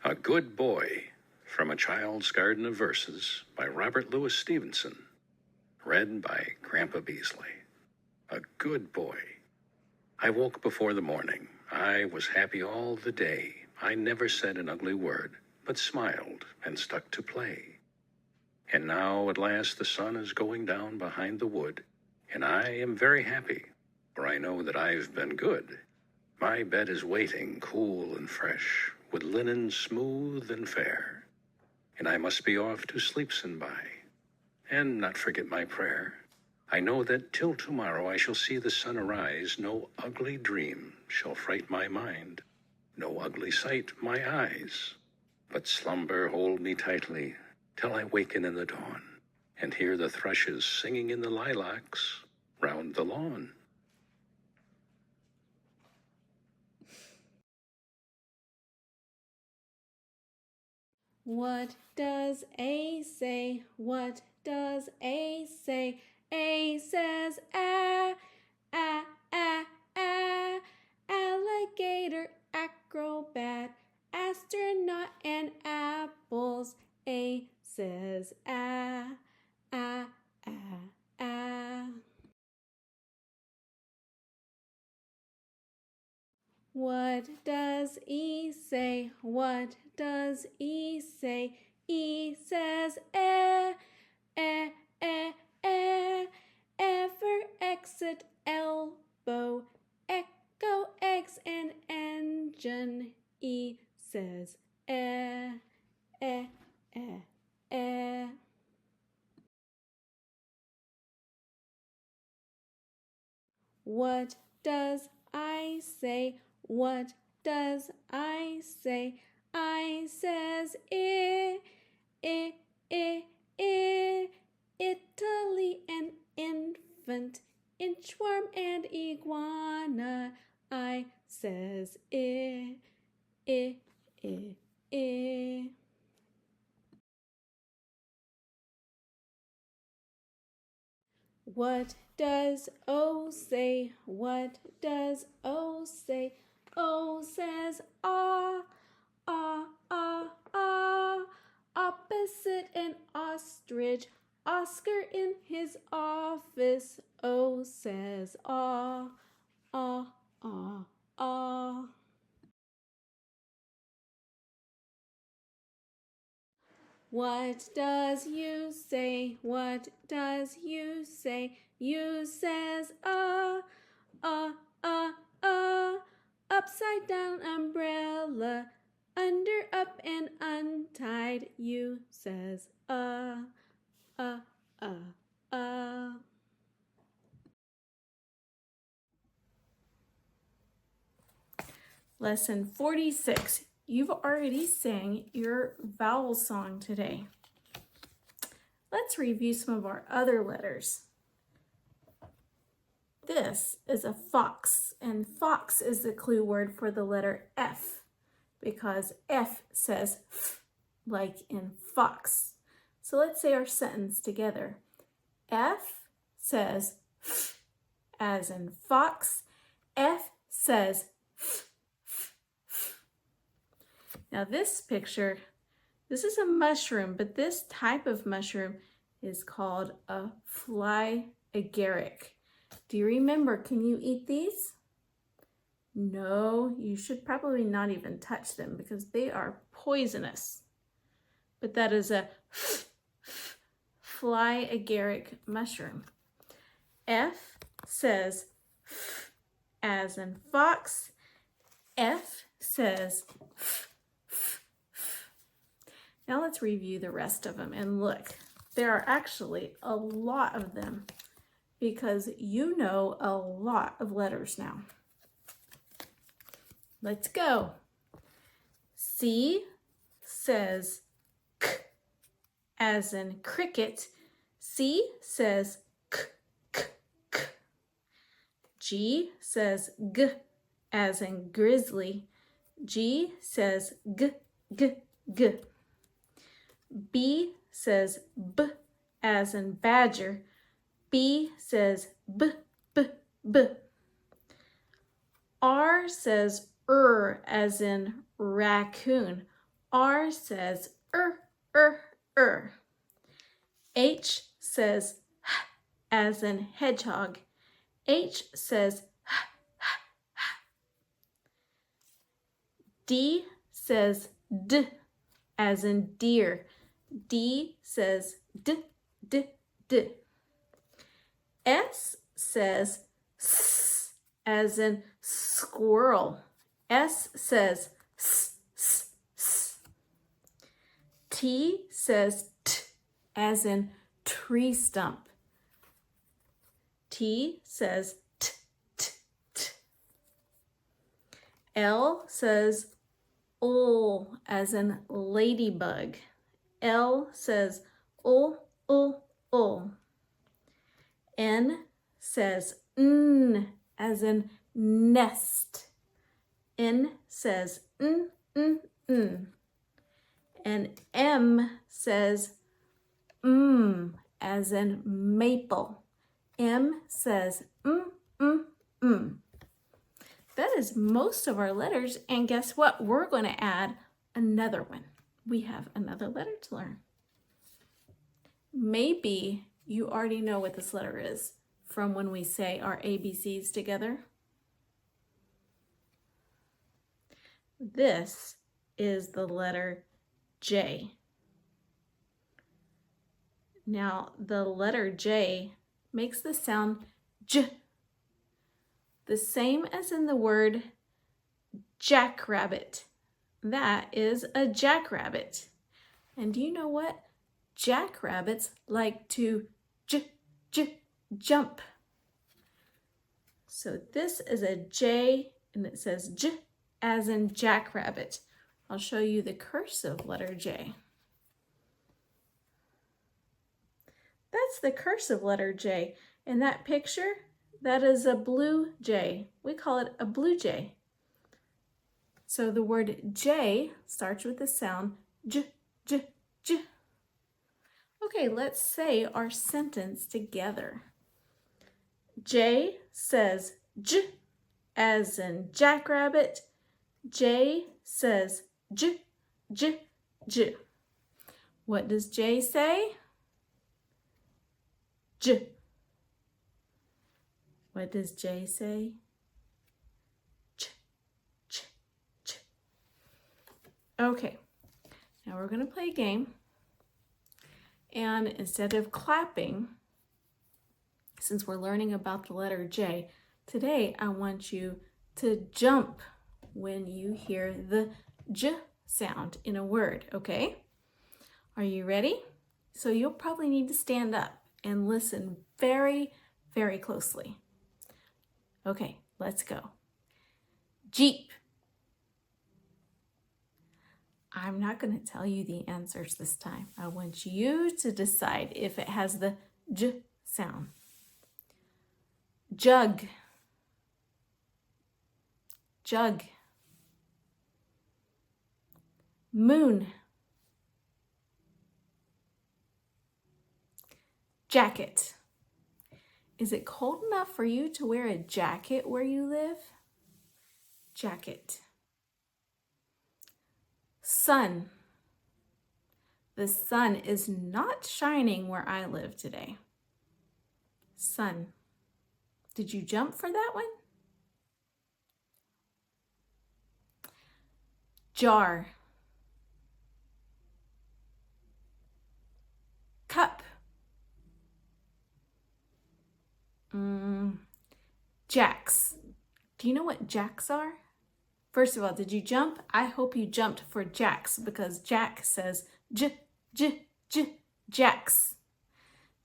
A Good Boy, from A Child's Garden of Verses by Robert Louis Stevenson. Read by Grandpa Beasley. A good boy. I woke before the morning. I was happy all the day. I never said an ugly word, but smiled and stuck to play. And now at last the sun is going down behind the wood, and I am very happy, for I know that I've been good. My bed is waiting, cool and fresh, with linen smooth and fair, and I must be off to sleepsin by, and not forget my prayer. I know that till tomorrow I shall see the sun arise. No ugly dream shall fright my mind, no ugly sight my eyes, but slumber hold me tightly till I waken in the dawn, and hear the thrushes singing in the lilacs round the lawn. What does A say? What does A say? A says ah, ah, ah, ah. Alligator, acrobat, astronaut, and apples. A says ah, ah, ah, ah. What does E say? What does E say? E says eh, eh, eh, eh. E for exit, elbow, echo, eggs, and engine. E says eh, eh, eh, eh. What does I say? What does I say? I says I, I, I, I. Italy and infant, inchworm and iguana. I says I, I, I, I. What does O say? What does O say? O says ah, ah, ah, ah. Opposite an ostrich, Oscar in his office. O says ah, ah, ah, ah. What does U say? What does U say? U says upside down umbrella, under, up, and untied. U says Lesson 46. You've already sang your vowel song today. Let's review some of our other letters. This is a fox, and fox is the clue word for the letter F, because F says F, like in fox. So let's say our sentence together. F says F, as in fox. F says F. Now this picture, this is a mushroom, but this type of mushroom is called a fly agaric. Do you remember, can you eat these? No, you should probably not even touch them because they are poisonous. But that is a fly agaric mushroom. F says F, as in fox. F says F. Now let's review the rest of them, and look, there are actually a lot of them because you know a lot of letters now. Let's go. C says K, as in cricket. C says K, K, K. G says G, as in grizzly. G says G, G, G. B says B, as in badger. B says B, B, B. R says as in raccoon. R says er. H says h as in hedgehog. H says D says D as in deer. D says D. S says S as in squirrel. S says S. T says T as in tree stump. T says T. L says L as in ladybug. L says L. N says N as in nest. N says N. And M says as in maple. M says That is most of our letters, and guess what? We're going to add another one. We have another letter to learn. Maybe you already know what this letter is from when we say our ABCs together. This is the letter J. Now, the letter J makes the sound J, the same as in the word jackrabbit. That is a jackrabbit. And do you know what? Jackrabbits like to jump. So this is a J, and it says J as in jackrabbit. I'll show you the cursive letter J. That's the cursive letter J. In that picture, that is a blue jay. We call it a blue jay. So the word J starts with the sound J. Okay, let's say our sentence together. J says J as in jackrabbit. J says J. What does J say? J. What does J say? Ch. Okay, now we're going to play a game. And instead of clapping, since we're learning about the letter J, today I want you to jump when you hear the J sound in a word, okay? Are you ready? So you'll probably need to stand up and listen very, very closely. Okay, let's go. Jeep. I'm not going to tell you the answers this time. I want you to decide if it has the J sound. Jug. Moon. Jacket. Is it cold enough for you to wear a jacket where you live? Jacket. Sun. The sun is not shining where I live today. Sun. Did you jump for that one? Jar. Cup. Jacks. Do you know what jacks are? First of all, did you jump? I hope you jumped for jacks because Jack says jacks.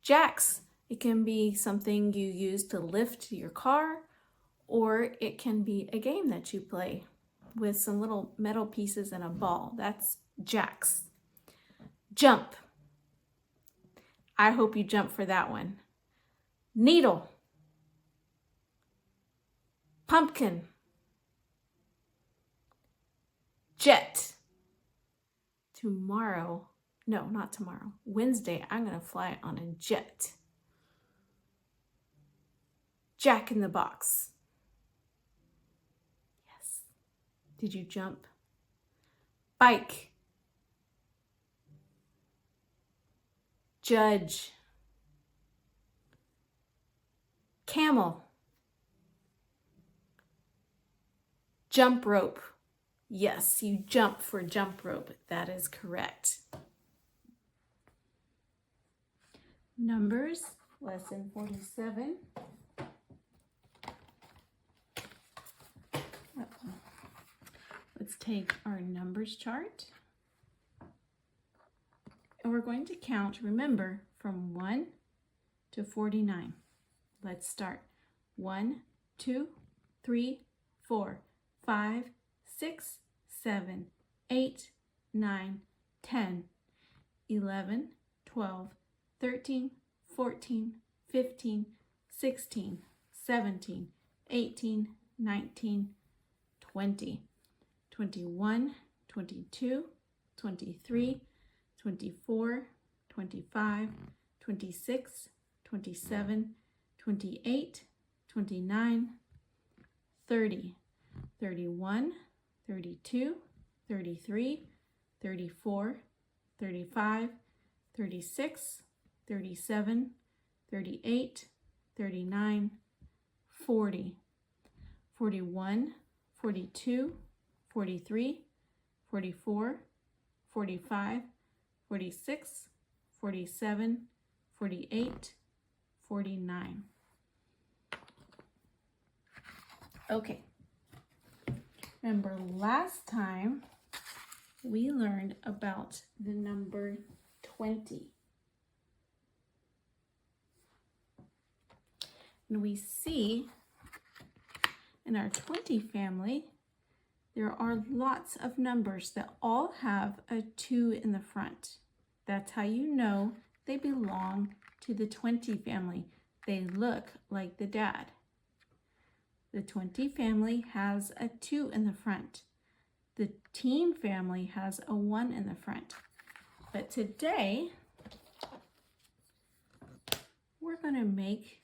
Jacks, it can be something you use to lift your car, or it can be a game that you play with some little metal pieces and a ball. That's jacks. Jump. I hope you jump for that one. Needle. Pumpkin. Jet. Wednesday, I'm going to fly on a jet. Jack in the Box. Yes. Did you jump? Bike. Judge. Camel. Jump rope. Yes, you jump for jump rope. That is correct. Numbers, lesson 47. Let's take our numbers chart. And we're going to count, remember, from 1 to 49. Let's start. 1, 2, 3, 4, 5, 6, 7, 8, 9, 10, 11, 12, 13, 14, 15, 16, 17, 18, 19, 20, 21, 22, 23, 24, 25, 26, 27, 28, 29, 30, 31, 32, 33, 34, 35, 36, 37, 38, 39, 40, 41, 42, 43, 44, 45, 46, 47, 48, 49. Okay. Remember last time we learned about the number 20. And we see in our 20 family, there are lots of numbers that all have a 2 in the front. That's how you know they belong to the 20 family. They look like the dad. The 20 family has a 2 in the front. The teen family has a 1 in the front. But today, we're going to make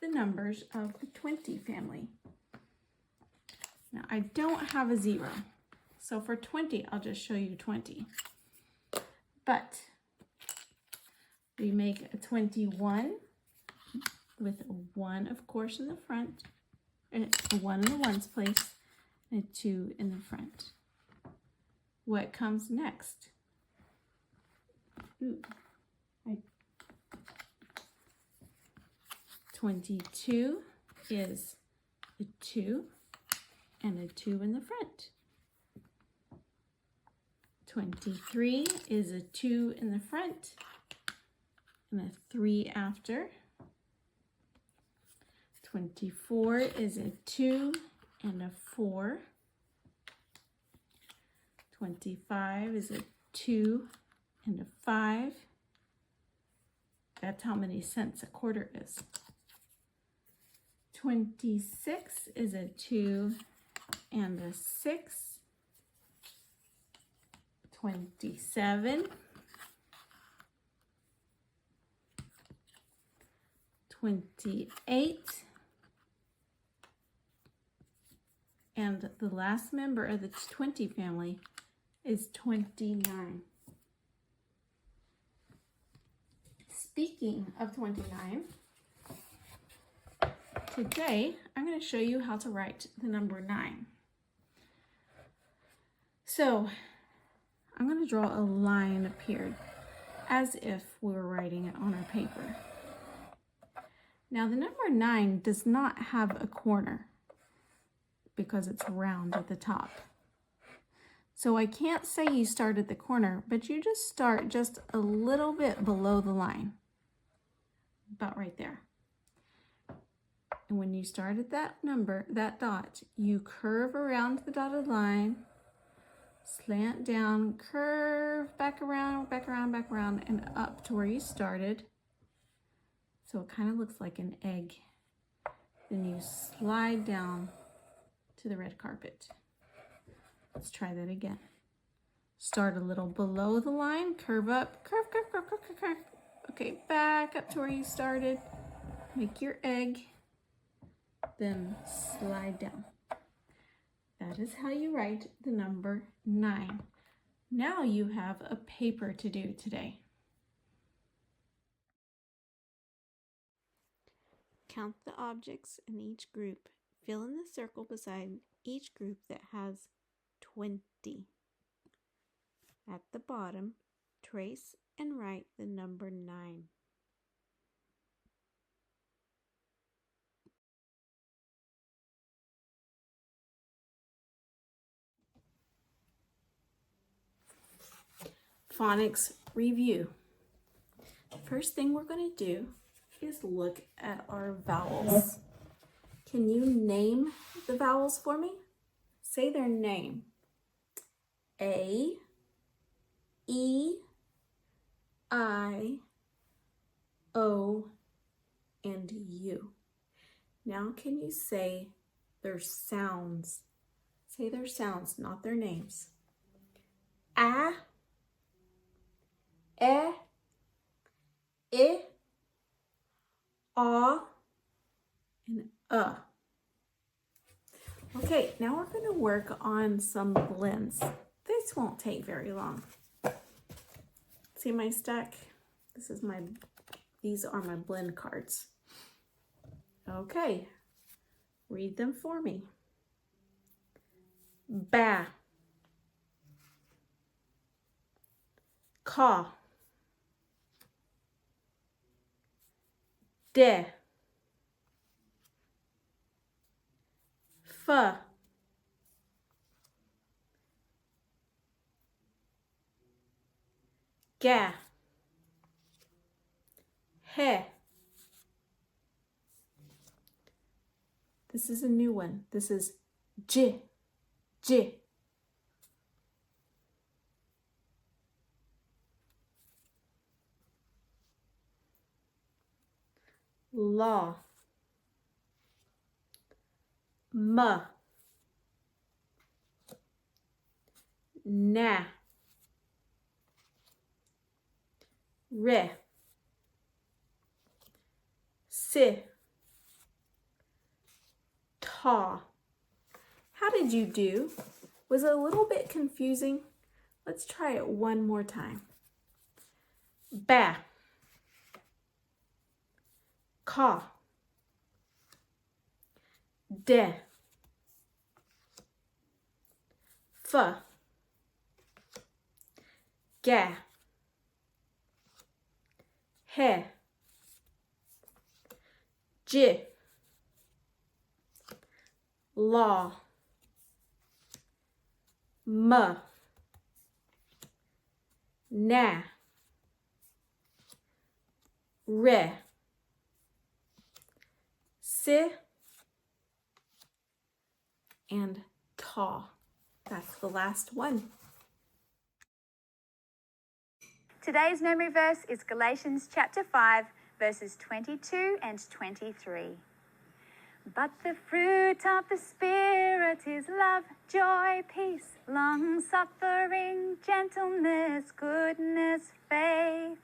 the numbers of the 20 family. Now, I don't have a 0. So for 20, I'll just show you 20. But we make a 21 with a 1, of course, in the front, a 1 in the ones place, and a 2 in the front. What comes next? 22 is a 2 and a 2 in the front. 23 is a 2 in the front and a 3 after. 24 is a 2 and a 4. 25 is a 2 and a 5. That's how many cents a quarter is. 26 is a 2 and a 6. 27. 28. And the last member of the 20 family is 29. Speaking of 29, today I'm going to show you how to write the number 9. So I'm going to draw a line up here as if we were writing it on our paper. Now the number 9 does not have a corner because it's round at the top. So I can't say you start at the corner, but you just start just a little bit below the line, about right there. And when you start at that number, that dot, you curve around the dotted line, slant down, curve back around, and up to where you started. So it kind of looks like an egg. Then you slide down to the red carpet. Let's try that again. Start a little below the line, curve up, curve. Okay, back up to where you started. Make your egg, then slide down. That is how you write the number 9. Now you have a paper to do today. Count the objects in each group. Fill in the circle beside each group that has 20. At the bottom, trace and write the number 9. Phonics review. First thing we're going to do is look at our vowels. Can you name the vowels for me? Say their name. A, E, I, O, and U. Now can you say their sounds? Say their sounds, not their names. A, E, I, and Okay, now we're going to work on some blends. This won't take very long. See my stack? These are my blend cards. Okay, read them for me. Ba, ka, de, fa, ga, he. This is a new one. This is j, j. La, ma, na, re, si, ta. How did you do? Was it a little bit confusing? Let's try it one more time. Ba, ka, de, fa, ga, he, j, la, ma, na, re, si, and ta. That's the last one. Today's memory verse is Galatians chapter 5, verses 22 and 23. But the fruit of the Spirit is love, joy, peace, long-suffering, gentleness, goodness, faith,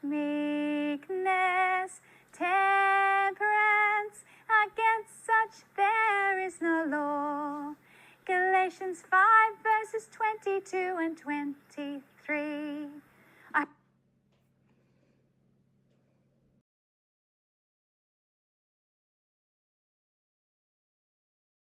meekness, temperance. Against such there is no law. Galatians 5, verses 22 and 23.